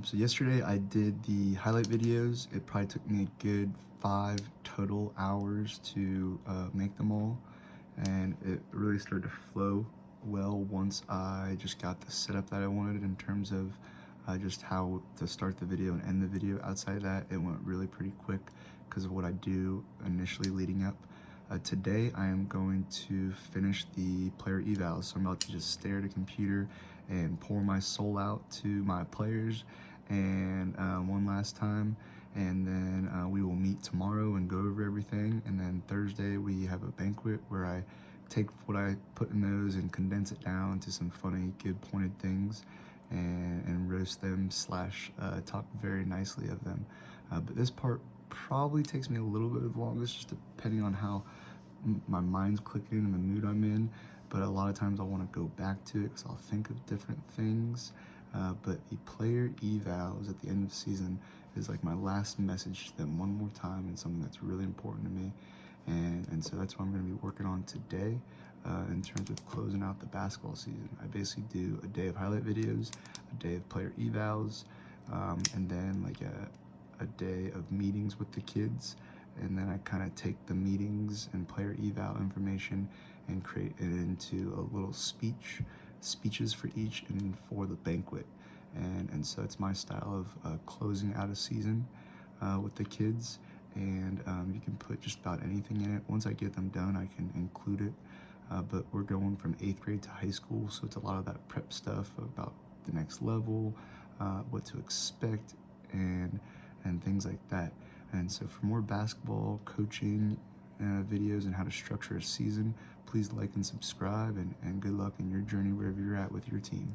So yesterday I did the highlight videos. It probably took me a good 5 total hours to make them all, and it really started to flow well once I just got the setup that I wanted in terms of just how to start the video and end the video. Outside of that, it went really pretty quick because of what I do initially leading up. Today I am going to finish the player evals, so I'm about to just stare at a computer and pour my soul out to my players and one last time, and then we will meet tomorrow and go over everything, and then Thursday we have a banquet where I take what I put in those and condense it down to some funny, good pointed things and roast them slash talk very nicely of them. But this part probably takes me a little bit of the longest, just depending on how my mind's clicking and the mood I'm in. But a lot of times I want to go back to it because I'll think of different things. But the player evals at the end of the season is like my last message to them one more time, and something that's really important to me. And so that's what I'm going to be working on today in terms of closing out the basketball season. I basically do a day of highlight videos, a day of player evals, and then like a day of meetings with the kids. And then I kind of take the meetings and player eval information and create it into a little speeches for each and for the banquet. And so it's my style of closing out a season with the kids. And you can put just about anything in it. Once I get them done, I can include it. But we're going from 8th grade to high school, so it's a lot of that prep stuff about the next level, what to expect, and things like that. And so for more basketball coaching videos and how to structure a season, please like and subscribe, and good luck in your journey wherever you're at with your team.